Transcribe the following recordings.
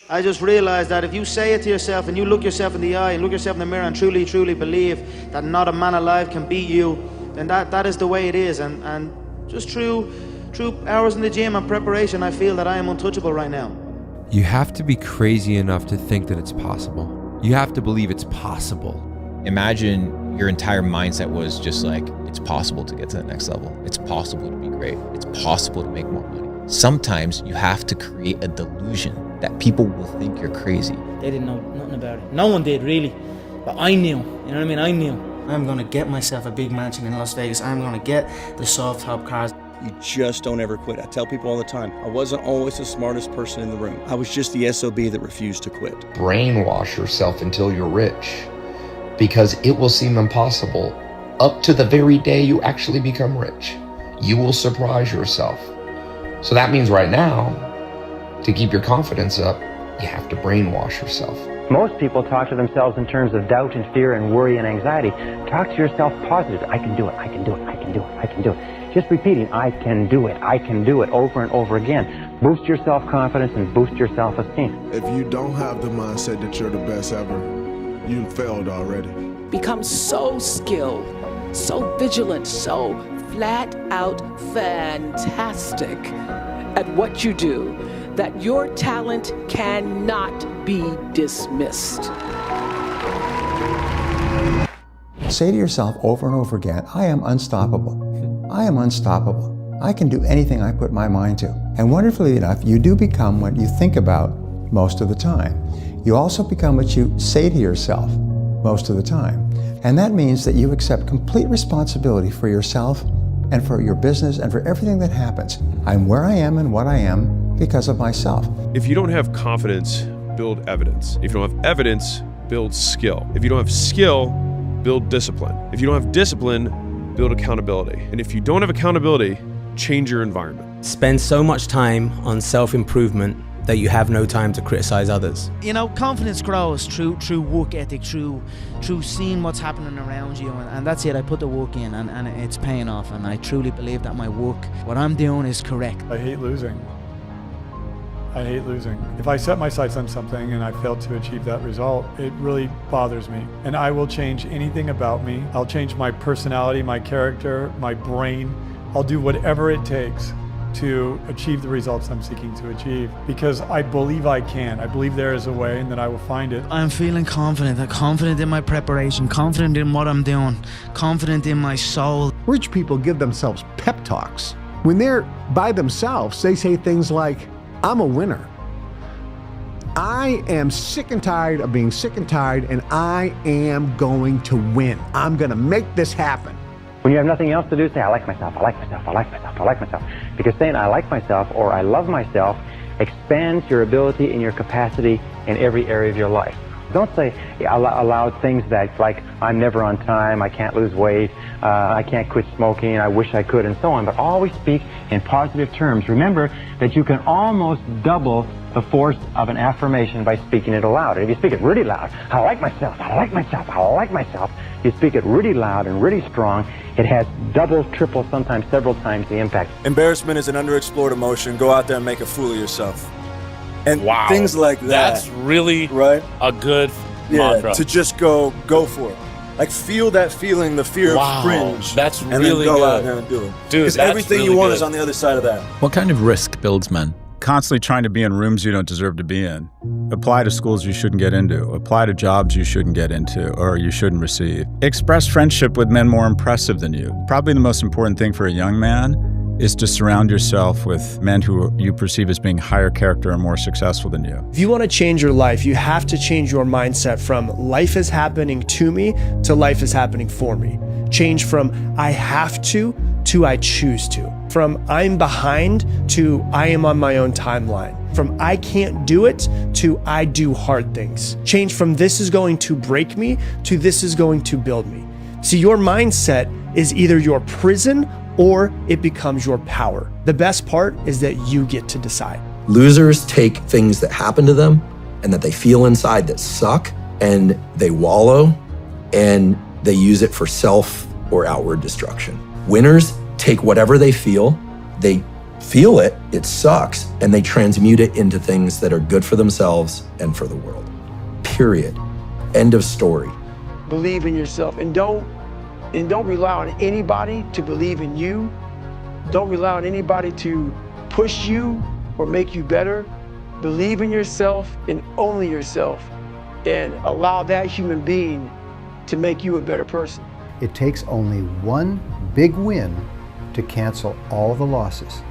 I just realized that if you say it to yourself and you look yourself in the eye and look yourself in the mirror and truly, truly believe that not a man alive can beat you, then that is the way it is. And just through hours in the gym and preparation, I feel that I am untouchable right now. You have to be crazy enough to think that it's possible. You have to believe it's possible. Imagine your entire mindset was just like, it's possible to get to the next level. It's possible to be great. It's possible to make more money. Sometimes you have to create a delusion that people will think you're crazy. They didn't know nothing about it. No one did, really. But I knew, you know what I mean? I knew. I'm gonna get myself a big mansion in Las Vegas. I'm gonna get the soft top cars. You just don't ever quit. I tell people all the time, I wasn't always the smartest person in the room. I was just the SOB that refused to quit. Brainwash yourself until you're rich, because it will seem impossible up to the very day you actually become rich. You will surprise yourself. So that means right now, to keep your confidence up, you have to brainwash yourself. Most people talk to themselves in terms of doubt and fear and worry and anxiety. Talk to yourself positive. I can do it, I can do it, I can do it, I can do it. Just repeating, I can do it over and over again. Boost your self-confidence and boost your self-esteem. If you don't have the mindset that you're the best ever, you failed already. Become so skilled, so vigilant, so flat out fantastic at what you do that your talent cannot be dismissed. Say to yourself over and over again, I am unstoppable. I am unstoppable. I can do anything I put my mind to. And wonderfully enough, you do become what you think about most of the time. You also become what you say to yourself most of the time. And that means that you accept complete responsibility for yourself and for your business and for everything that happens. I'm where I am and what I am because of myself. If you don't have confidence, build evidence. If you don't have evidence, build skill. If you don't have skill, build discipline. If you don't have discipline, build accountability. And if you don't have accountability, change your environment. Spend so much time on self-improvement that you have no time to criticize others. You know, confidence grows through work ethic, through seeing what's happening around you, and that's it. I put the work in and it's paying off, and I truly believe that my work, what I'm doing, is correct. I hate losing. I hate losing. If I set my sights on something and I fail to achieve that result, it really bothers me. And I will change anything about me. I'll change my personality, my character, my brain. I'll do whatever it takes to achieve the results I'm seeking to achieve, because I believe I can. I believe there is a way and that I will find it. I'm feeling confident. I'm confident in my preparation, confident in what I'm doing, confident in my soul. Rich people give themselves pep talks. When they're by themselves, they say things like, I'm a winner. I am sick and tired of being sick and tired, and I am going to win. I'm going to make this happen. When you have nothing else to do, say, I like myself, I like myself, I like myself, I like myself. Because saying I like myself or I love myself expands your ability and your capacity in every area of your life. Don't say aloud things that like, I'm never on time, I can't lose weight, I can't quit smoking, I wish I could, and so on. But always speak in positive terms. Remember that you can almost double the force of an affirmation by speaking it aloud. And if you speak it really loud, I like myself, I like myself, I like myself, you speak it really loud and really strong, it has double, triple, sometimes several times the impact. Embarrassment is an underexplored emotion. Go out there and make a fool of yourself. And things like that. That's really right? A good mantra. To just go for it. Like feel that feeling, the fear of cringe. That's and really then go good. out there and do it. Dude, because everything really you want good. is on the other side of that. What kind of risk builds men? Constantly trying to be in rooms you don't deserve to be in. Apply to schools you shouldn't get into. Apply to jobs you shouldn't get into or you shouldn't receive. Express friendship with men more impressive than you. Probably the most important thing for a young man is to surround yourself with men who you perceive as being higher character and more successful than you. If you want to change your life, you have to change your mindset from life is happening to me to life is happening for me. Change from I have to I choose to. From I'm behind to I am on my own timeline. From I can't do it to I do hard things. Change from this is going to break me to this is going to build me. See, your mindset is either your prison or it becomes your power. The best part is that you get to decide. Losers take things that happen to them and that they feel inside that suck, and they wallow and they use it for self or outward destruction. Winners take whatever they feel, they feel it, it sucks, and they transmute it into things that are good for themselves and for the world. Period. End of story. Believe in yourself and don't rely on anybody to believe in you. Don't rely on anybody to push you or make you better. Believe in yourself and only yourself, and allow that human being to make you a better person. It takes only one big win to cancel all the losses.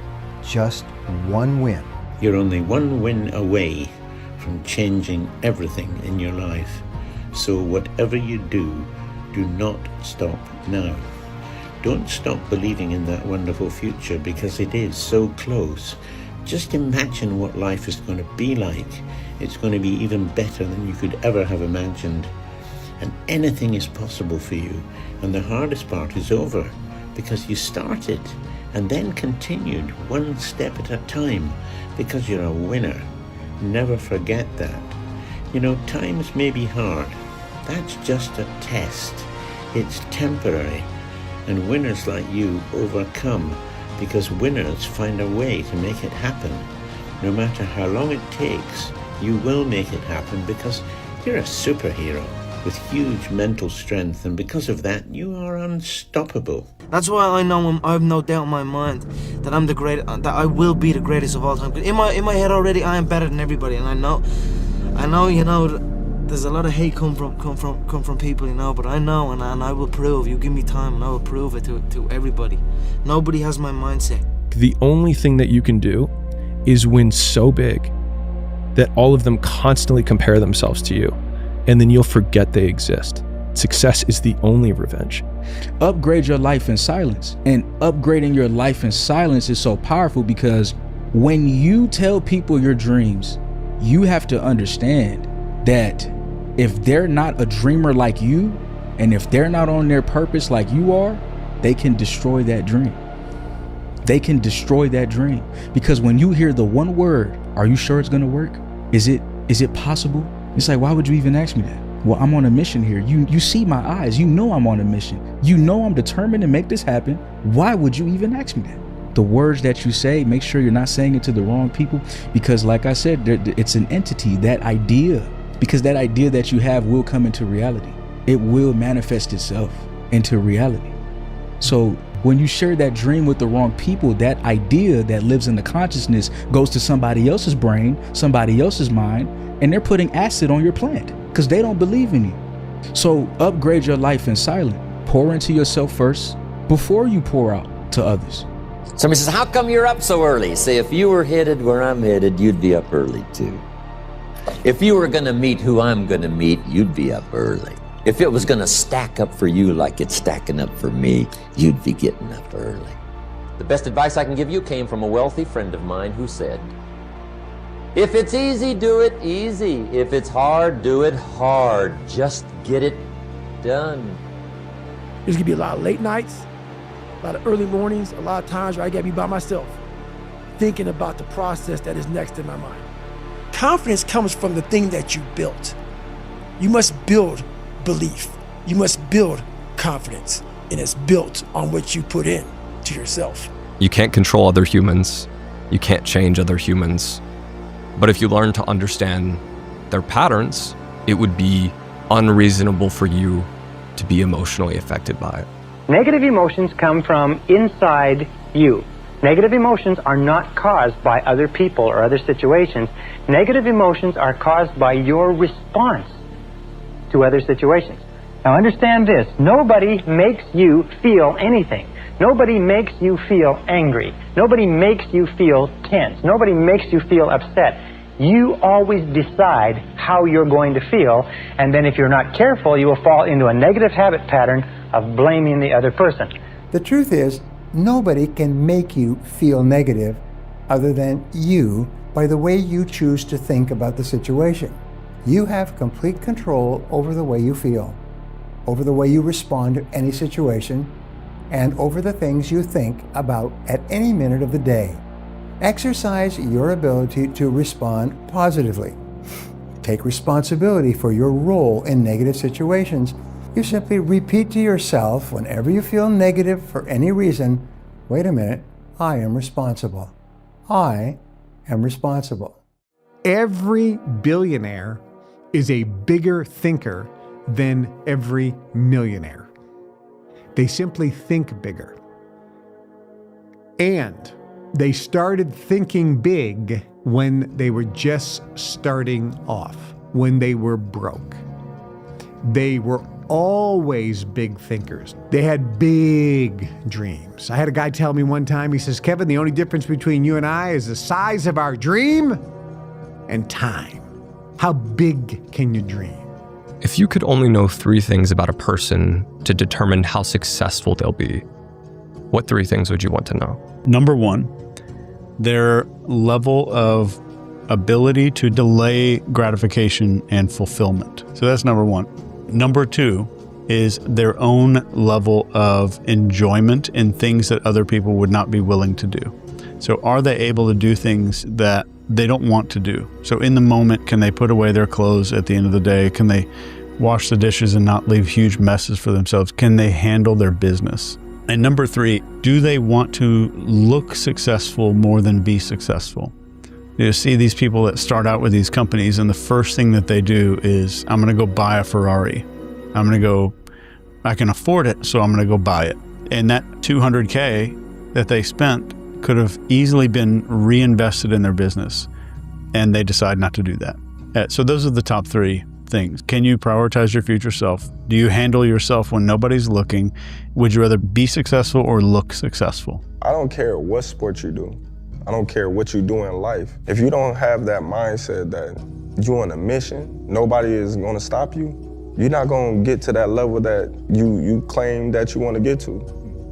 Just one win. You're only one win away from changing everything in your life. So whatever you do, do not stop now. Don't stop believing in that wonderful future, because it is so close. Just imagine what life is going to be like. It's going to be even better than you could ever have imagined. And anything is possible for you. And the hardest part is over, because you started and then continued one step at a time, because you're a winner. Never forget that. You know, times may be hard. That's just a test. It's temporary. And winners like you overcome, because winners find a way to make it happen. No matter how long it takes, you will make it happen, because you're a superhero with huge mental strength, and because of that, you are unstoppable. That's why I know I have no doubt in my mind that I'm the great, that I will be the greatest of all time. In my head already, I am better than everybody, and I know, you know, there's a lot of hate come from people, you know, but I know, and I will prove. You give me time, and I will prove it to everybody. Nobody has my mindset. The only thing that you can do is win so big that all of them constantly compare themselves to you, and then you'll forget they exist. Success is the only revenge. Upgrade your life in silence. And upgrading your life in silence is so powerful, because when you tell people your dreams, you have to understand that if they're not a dreamer like you, and if they're not on their purpose like you are, they can destroy that dream. They can destroy that dream. Because when you hear the one word, are you sure it's gonna work? Is it possible? It's like, why would you even ask me that? Well, I'm on a mission here. You see my eyes. You know I'm on a mission. You know I'm determined to make this happen. Why would you even ask me that? The words that you say, make sure you're not saying it to the wrong people, because like I said, it's an entity, that idea, because that idea that you have will come into reality. It will manifest itself into reality. So when you share that dream with the wrong people, that idea that lives in the consciousness goes to somebody else's brain, somebody else's mind, and they're putting acid on your plant because they don't believe in you. So upgrade your life in silence. Pour into yourself first before you pour out to others. Somebody says, how come you're up so early? Say, if you were headed where I'm headed, you'd be up early too. If you were gonna meet who I'm gonna meet, you'd be up early. If it was gonna stack up for you like it's stacking up for me, you'd be getting up early. The best advice I can give you came from a wealthy friend of mine who said, if it's easy, do it easy. If it's hard, do it hard. Just get it done. There's gonna be a lot of late nights, a lot of early mornings, a lot of times where I gotta be by myself, thinking about the process that is next in my mind. Confidence comes from the thing that you built. You must build belief. You must build confidence, and it's built on what you put in to yourself. You can't control other humans. You can't change other humans. But if you learn to understand their patterns, it would be unreasonable for you to be emotionally affected by it. Negative emotions come from inside you. Negative emotions are not caused by other people or other situations. Negative emotions are caused by your response to other situations. Now understand this, nobody makes you feel anything. Nobody makes you feel angry. Nobody makes you feel tense. Nobody makes you feel upset. You always decide how you're going to feel, and then if you're not careful, you will fall into a negative habit pattern of blaming the other person. The truth is, nobody can make you feel negative other than you by the way you choose to think about the situation. You have complete control over the way you feel, over the way you respond to any situation, and over the things you think about at any minute of the day. Exercise your ability to respond positively. Take responsibility for your role in negative situations. You simply repeat to yourself whenever you feel negative for any reason, wait a minute, I am responsible. I am responsible. Every billionaire is a bigger thinker than every millionaire. They simply think bigger. And they started thinking big when they were just starting off, when they were broke. They were always big thinkers. They had big dreams. I had a guy tell me one time, he says, Kevin, the only difference between you and I is the size of our dream and time. How big can you dream? If you could only know 3 things about a person to determine how successful they'll be, what 3 things would you want to know? Number 1, their level of ability to delay gratification and fulfillment. So that's number 1. Number 2 is their own level of enjoyment in things that other people would not be willing to do. So are they able to do things that they don't want to do? So in the moment, can they put away their clothes at the end of the day? Can they wash the dishes and not leave huge messes for themselves? Can they handle their business? And number 3, do they want to look successful more than be successful? You see these people that start out with these companies and the first thing that they do is, I'm going to go buy a Ferrari. I can afford it, so I'm going to go buy it. And that $200K that they spent could have easily been reinvested in their business, and they decide not to do that. So those are the top 3 things. Can you prioritize your future self? Do you handle yourself when nobody's looking? Would you rather be successful or look successful? I don't care what sport you do. I don't care what you do in life. If you don't have that mindset that you're on a mission, nobody is gonna stop you, you're not gonna get to that level that you claim that you wanna get to.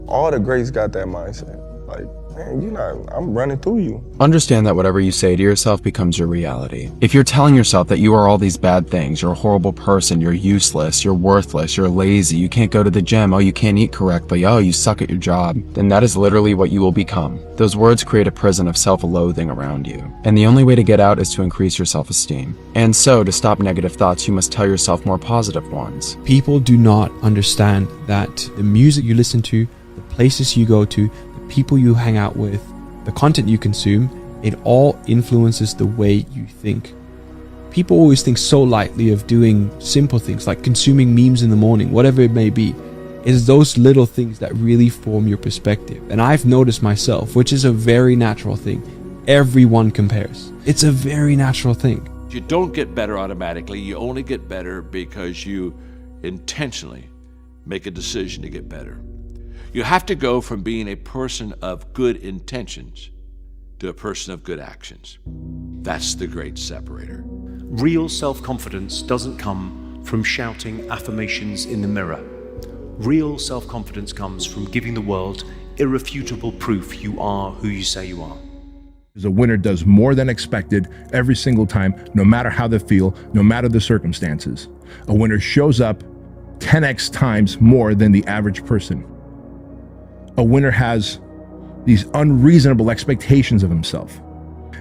All the greats got that mindset. Like, man, I'm running through you. Understand that whatever you say to yourself becomes your reality. If you're telling yourself that you are all these bad things, you're a horrible person, you're useless, you're worthless, you're lazy, you can't go to the gym, oh, you can't eat correctly, oh, you suck at your job, then that is literally what you will become. Those words create a prison of self-loathing around you. And the only way to get out is to increase your self-esteem. And so, to stop negative thoughts, you must tell yourself more positive ones. People do not understand that the music you listen to, the places you go to, people you hang out with, the content you consume, it all influences the way you think. People always think so lightly of doing simple things like consuming memes in the morning, whatever it may be. It's those little things that really form your perspective. And I've noticed myself, which is a very natural thing, everyone compares. It's a very natural thing. You don't get better automatically. You only get better because you intentionally make a decision to get better. You have to go from being a person of good intentions to a person of good actions. That's the great separator. Real self-confidence doesn't come from shouting affirmations in the mirror. Real self-confidence comes from giving the world irrefutable proof you are who you say you are. A winner does more than expected every single time, no matter how they feel, no matter the circumstances. A winner shows up 10x times more than the average person. A winner has these unreasonable expectations of himself.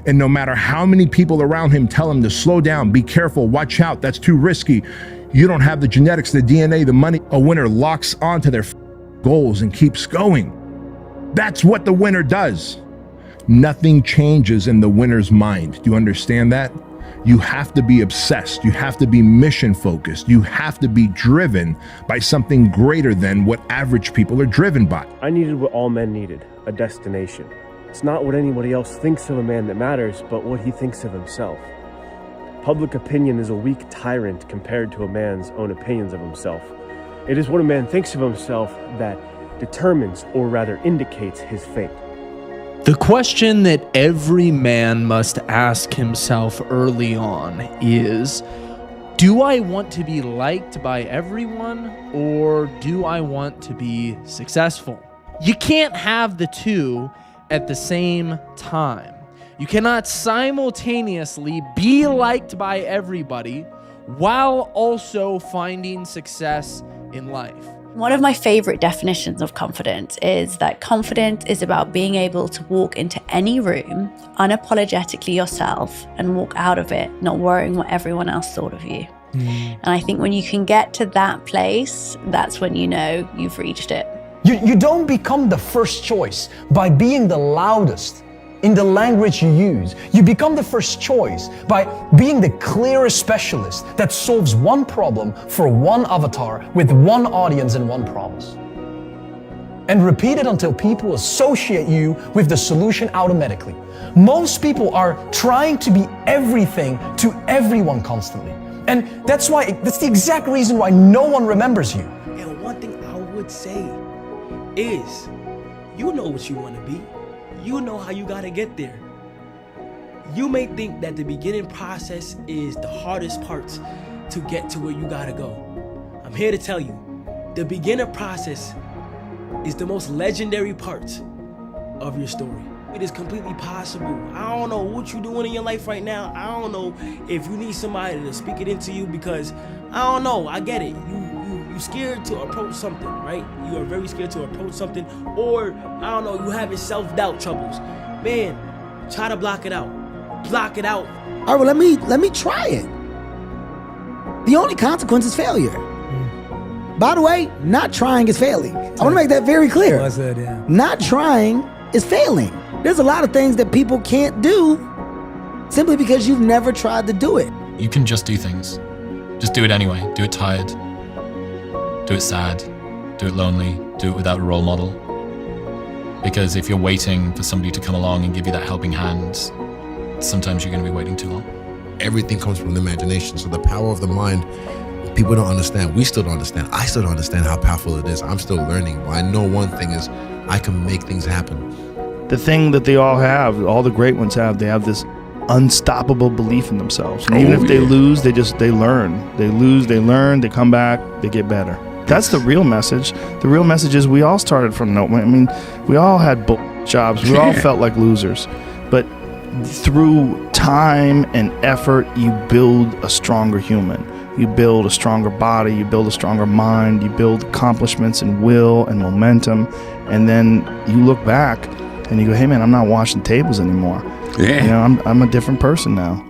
And no matter how many people around him tell him to slow down, be careful, watch out, that's too risky, you don't have the genetics, the DNA, the money, a winner locks onto their goals and keeps going. That's what the winner does. Nothing changes in the winner's mind. Do you understand that? You have to be obsessed. You have to be mission focused. You have to be driven by something greater than what average people are driven by. I needed what all men needed, a destination. It's not what anybody else thinks of a man that matters, but what he thinks of himself. Public opinion is a weak tyrant compared to a man's own opinions of himself. It is what a man thinks of himself that determines, or rather indicates, his fate. The question that every man must ask himself early on is, do I want to be liked by everyone, or do I want to be successful? You can't have the two at the same time. You cannot simultaneously be liked by everybody while also finding success in life. One of my favorite definitions of confidence is that confidence is about being able to walk into any room unapologetically yourself and walk out of it not worrying what everyone else thought of you. And I think when you can get to that place, that's when you know you've reached it. You don't become the first choice by being the loudest in the language you use. You become the first choice by being the clearest specialist that solves one problem for one avatar with one audience and one promise. And repeat it until people associate you with the solution automatically. Most people are trying to be everything to everyone constantly. And that's the exact reason why no one remembers you. And one thing I would say is, you know what you want to be. You know how you got to get there. You may think that the beginning process is the hardest part to get to where you got to go. I'm here to tell you, the beginner process is the most legendary part of your story. It is completely possible. I don't know what you're doing in your life right now. I don't know if you need somebody to speak it into you, because I don't know. I get it. You're scared to approach something, right? You are very scared to approach something, or I don't know, you having self-doubt troubles. Man, try to block it out. Block it out. All right, well, let me try it. The only consequence is failure. By the way, not trying is failing. I want to make that very clear. Well said, yeah. Not trying is failing. There's a lot of things that people can't do simply because you've never tried to do it. You can just do things. Just do it anyway. Do it tired. Do it sad. Do it lonely. Do it without a role model. Because if you're waiting for somebody to come along and give you that helping hand, sometimes you're going to be waiting too long. Everything comes from the imagination. So the power of the mind, people don't understand. We still don't understand. I still don't understand how powerful it is. I'm still learning. But I know one thing is I can make things happen. The thing that they all have, all the great ones have, they have this unstoppable belief in themselves. And even if they lose, they learn. They lose, they learn, they come back, they get better. That's the real message. The real message is we all started from nowhere. I mean, we all had jobs. We all felt like losers. But through time and effort, you build a stronger human. You build a stronger body, you build a stronger mind, you build accomplishments and will and momentum. And then you look back and you go, hey man, I'm not washing tables anymore. Yeah. You know, I'm a different person now.